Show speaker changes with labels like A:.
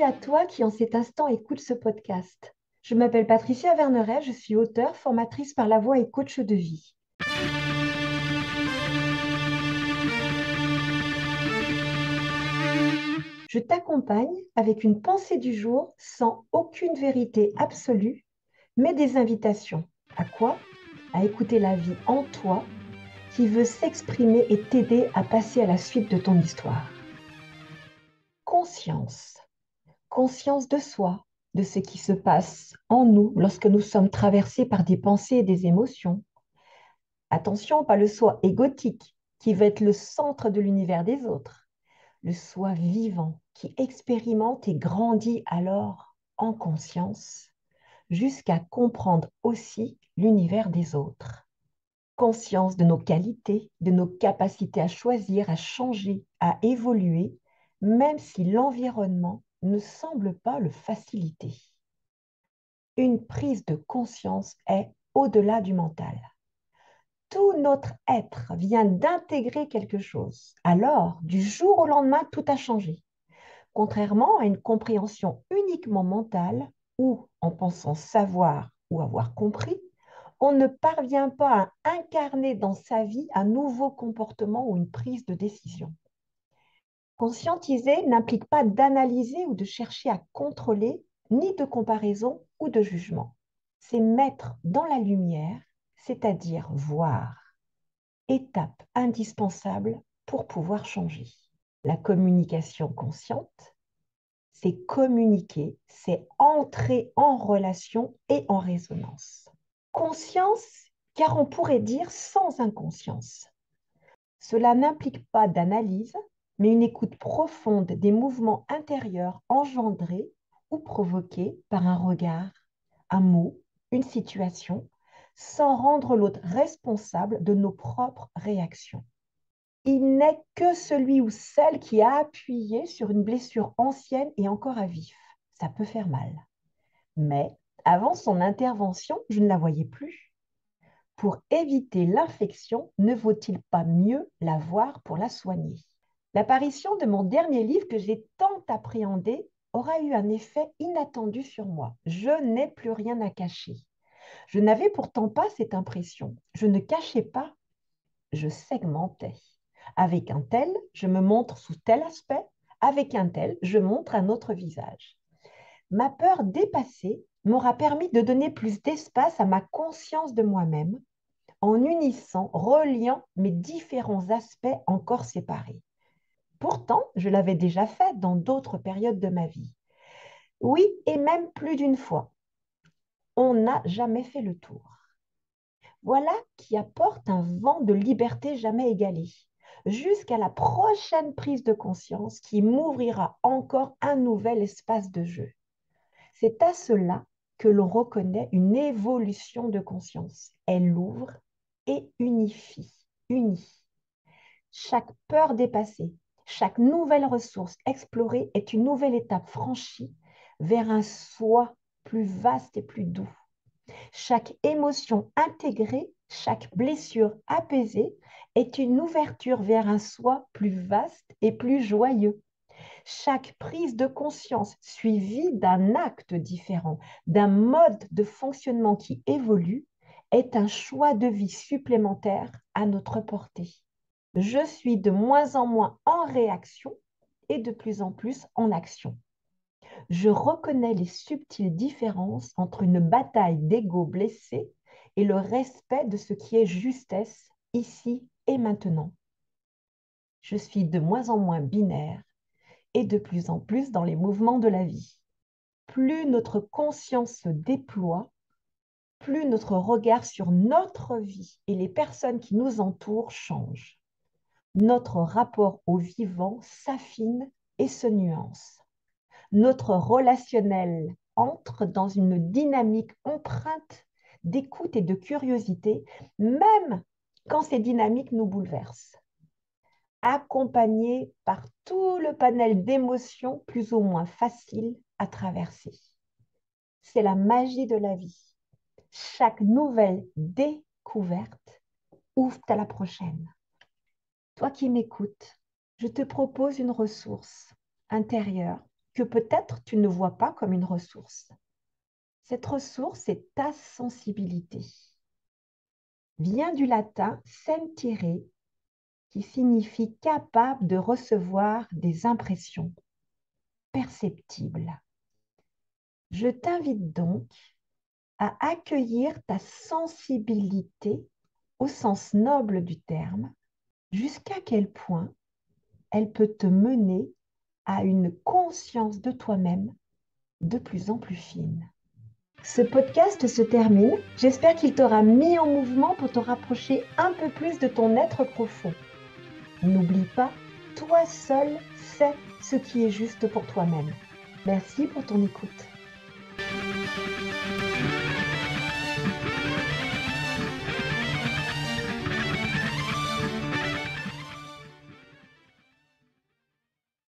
A: à toi qui en cet instant écoute ce podcast. Je m'appelle Patricia Verneret, je suis auteure, formatrice par la voix et coach de vie. Je t'accompagne avec une pensée du jour sans aucune vérité absolue, mais des invitations. À quoi? À écouter la vie en toi qui veut s'exprimer et t'aider à passer à la suite de ton histoire. Conscience. Conscience de soi, de ce qui se passe en nous lorsque nous sommes traversés par des pensées et des émotions. Attention, pas le soi égotique qui veut être le centre de l'univers des autres, le soi vivant qui expérimente et grandit alors en conscience jusqu'à comprendre aussi l'univers des autres. Conscience de nos qualités, de nos capacités à choisir, à changer, à évoluer, même si l'environnement ne semble pas le faciliter. Une prise de conscience est au-delà du mental. Tout notre être vient d'intégrer quelque chose. Alors, du jour au lendemain, tout a changé. Contrairement à une compréhension uniquement mentale, où, en pensant savoir ou avoir compris, on ne parvient pas à incarner dans sa vie un nouveau comportement ou une prise de décision. Conscientiser n'implique pas d'analyser ou de chercher à contrôler, ni de comparaison ou de jugement. C'est mettre dans la lumière, c'est-à-dire voir. Étape indispensable pour pouvoir changer. La communication consciente, c'est communiquer, c'est entrer en relation et en résonance. Conscience, car on pourrait dire sans inconscience. Cela n'implique pas d'analyse, mais une écoute profonde des mouvements intérieurs engendrés ou provoqués par un regard, un mot, une situation, sans rendre l'autre responsable de nos propres réactions. Il n'est que celui ou celle qui a appuyé sur une blessure ancienne et encore à vif. Ça peut faire mal. Mais avant son intervention, je ne la voyais plus. Pour éviter l'infection, ne vaut-il pas mieux la voir pour la soigner? L'apparition de mon dernier livre que j'ai tant appréhendé aura eu un effet inattendu sur moi. Je n'ai plus rien à cacher. Je n'avais pourtant pas cette impression. Je ne cachais pas, je segmentais. Avec un tel, je me montre sous tel aspect. Avec un tel, je montre un autre visage. Ma peur dépassée m'aura permis de donner plus d'espace à ma conscience de moi-même en unissant, reliant mes différents aspects encore séparés. Pourtant, je l'avais déjà fait dans d'autres périodes de ma vie. Oui, et même plus d'une fois. On n'a jamais fait le tour. Voilà qui apporte un vent de liberté jamais égalé, jusqu'à la prochaine prise de conscience qui m'ouvrira encore un nouvel espace de jeu. C'est à cela que l'on reconnaît une évolution de conscience. Elle ouvre et unit. Chaque peur dépassée, chaque nouvelle ressource explorée est une nouvelle étape franchie vers un soi plus vaste et plus doux. Chaque émotion intégrée, chaque blessure apaisée est une ouverture vers un soi plus vaste et plus joyeux. Chaque prise de conscience suivie d'un acte différent, d'un mode de fonctionnement qui évolue, est un choix de vie supplémentaire à notre portée. Je suis de moins en moins en réaction et de plus en plus en action. Je reconnais les subtiles différences entre une bataille d'ego blessé et le respect de ce qui est justesse ici et maintenant. Je suis de moins en moins binaire et de plus en plus dans les mouvements de la vie. Plus notre conscience se déploie, plus notre regard sur notre vie et les personnes qui nous entourent change. Notre rapport au vivant s'affine et se nuance. Notre relationnel entre dans une dynamique empreinte d'écoute et de curiosité, même quand ces dynamiques nous bouleversent, accompagnées par tout le panel d'émotions plus ou moins faciles à traverser. C'est la magie de la vie. Chaque nouvelle découverte ouvre à la prochaine. Toi qui m'écoutes, je te propose une ressource intérieure que peut-être tu ne vois pas comme une ressource. Cette ressource est ta sensibilité. Vient du latin sentire, qui signifie capable de recevoir des impressions perceptibles. Je t'invite donc à accueillir ta sensibilité au sens noble du terme, jusqu'à quel point elle peut te mener à une conscience de toi-même de plus en plus fine. Ce podcast se termine. J'espère qu'il t'aura mis en mouvement pour te rapprocher un peu plus de ton être profond. N'oublie pas, toi seul sais ce qui est juste pour toi-même. Merci pour ton écoute.